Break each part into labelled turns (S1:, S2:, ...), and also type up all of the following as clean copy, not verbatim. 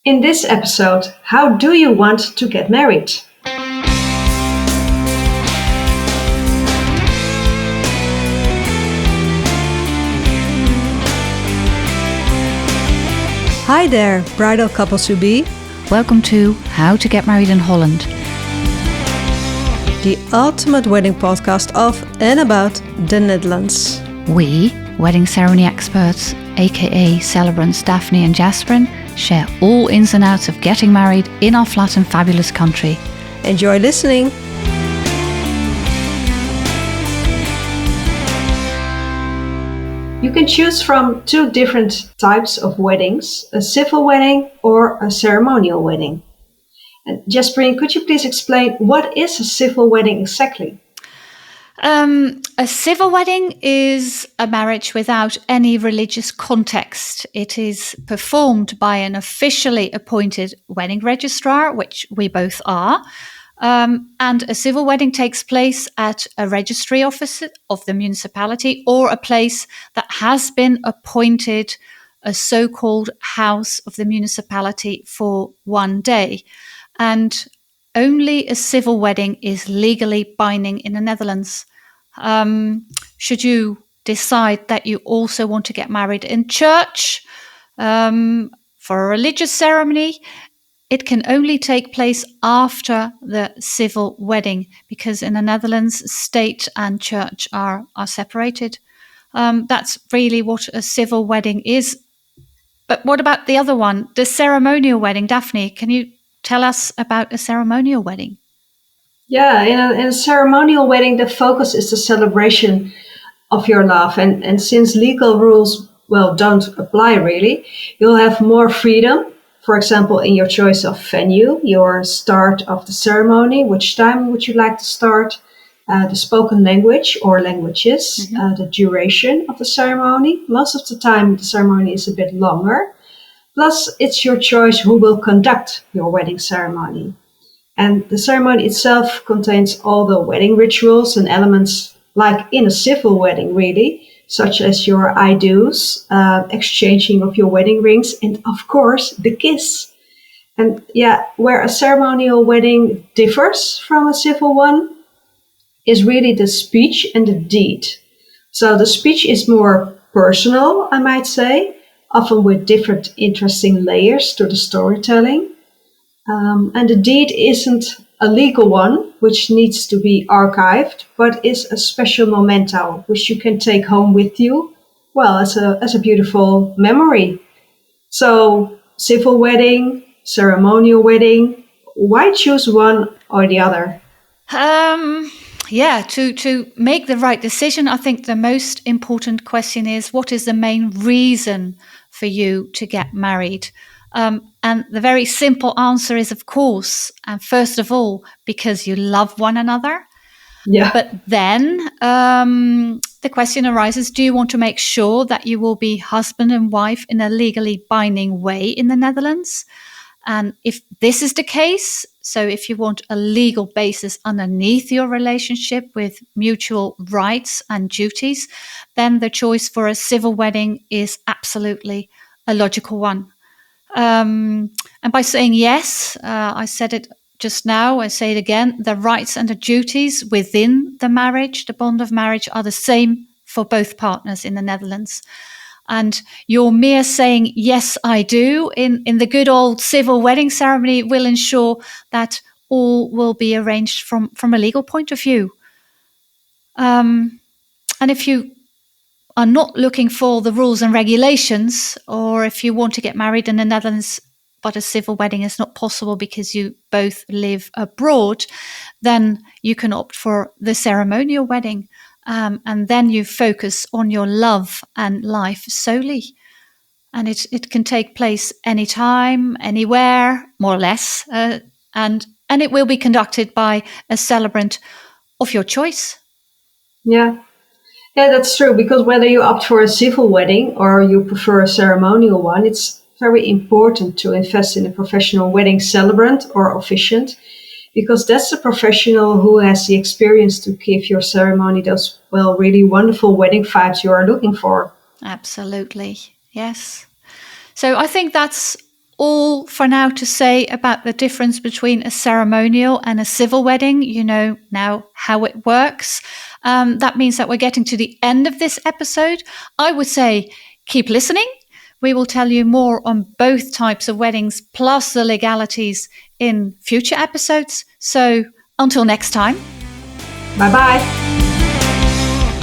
S1: In this episode, how do you want to get married?
S2: Hi there, bridal couples to be.
S3: Welcome to How to Get Married in Holland,
S2: The ultimate wedding podcast of and about the Netherlands.
S3: We, wedding ceremony experts, aka celebrants Daphne and Jasperien, share all ins and outs of getting married in our flat and fabulous country.
S2: Enjoy listening.
S1: You can choose from two different types of weddings, a civil wedding or a ceremonial wedding. And Jasperien, could you please explain what is a civil wedding exactly?
S3: A civil wedding is a marriage without any religious context. It is performed by an officially appointed wedding registrar, which we both are. And a civil wedding takes place at a registry office of the municipality or a place that has been appointed a so-called house of the municipality for one day. And only a civil wedding is legally binding in the Netherlands. Should you decide that you also want to get married in church for a religious ceremony, it can only take place after the civil wedding because in the Netherlands, state and church are separated. That's really what a civil wedding is. But what about the other one, the ceremonial wedding? Daphne, can you tell us about a ceremonial wedding?
S1: Yeah, in a ceremonial wedding, the focus is the celebration of your love. And since legal rules, don't apply really, you'll have more freedom. For example, in your choice of venue, your start of the ceremony, which time would you like to start, the spoken language or languages, the duration of the ceremony. Most of the time, the ceremony is a bit longer. Plus, it's your choice who will conduct your wedding ceremony. And the ceremony itself contains all the wedding rituals and elements like in a civil wedding, really, such as your I do's, exchanging of your wedding rings, and of course, the kiss. And where a ceremonial wedding differs from a civil one is really the speech and the deed. So the speech is more personal, I might say, often with different interesting layers to the storytelling. And the deed isn't a legal one, which needs to be archived, but is a special memento, which you can take home with you, as a beautiful memory. So, civil wedding, ceremonial wedding, why choose one or the other?
S3: To make the right decision, I think the most important question is, what is the main reason for you to get married? And the very simple answer is, of course, and first of all, because you love one another.
S1: Yeah.
S3: But then the question arises, do you want to make sure that you will be husband and wife in a legally binding way in the Netherlands? And if this is the case, so if you want a legal basis underneath your relationship with mutual rights and duties, then the choice for a civil wedding is absolutely a logical one. And by saying yes, I said it just now, I say it again, the rights and the duties within the marriage, the bond of marriage, are the same for both partners in the Netherlands. And your mere saying, yes, I do, in the good old civil wedding ceremony will ensure that all will be arranged from a legal point of view. And if you are not looking for the rules and regulations, or if you want to get married in the Netherlands, but a civil wedding is not possible because you both live abroad, then you can opt for the ceremonial wedding. And then you focus on your love and life solely. And it can take place anytime, anywhere, more or less. And it will be conducted by a celebrant of your choice.
S1: Yeah, that's true. Because whether you opt for a civil wedding or you prefer a ceremonial one, it's very important to invest in a professional wedding celebrant or officiant, because that's the professional who has the experience to give your ceremony those, really wonderful wedding vibes you are looking for.
S3: Absolutely. Yes. So I think that's all for now to say about the difference between a ceremonial and a civil wedding. You know now how it works. That means that we're getting to the end of this episode. I would say keep listening. We will tell you more on both types of weddings, plus the legalities in future episodes. So until next time.
S1: Bye-bye.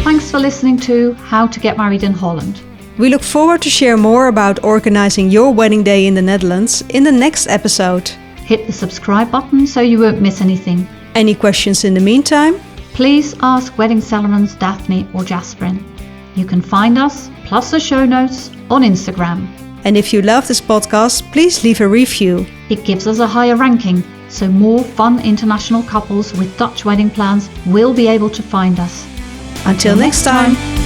S3: Thanks for listening to How to Get Married in Holland.
S2: We look forward to share more about organizing your wedding day in the Netherlands in the next episode.
S3: Hit the subscribe button so you won't miss anything.
S2: Any questions in the meantime?
S3: Please ask wedding celebrants Daphne or Jasperien. You can find us, plus the show notes, on Instagram.
S2: And if you love this podcast, please leave a review.
S3: It gives us a higher ranking, so more fun international couples with Dutch wedding plans will be able to find us.
S2: Until next time.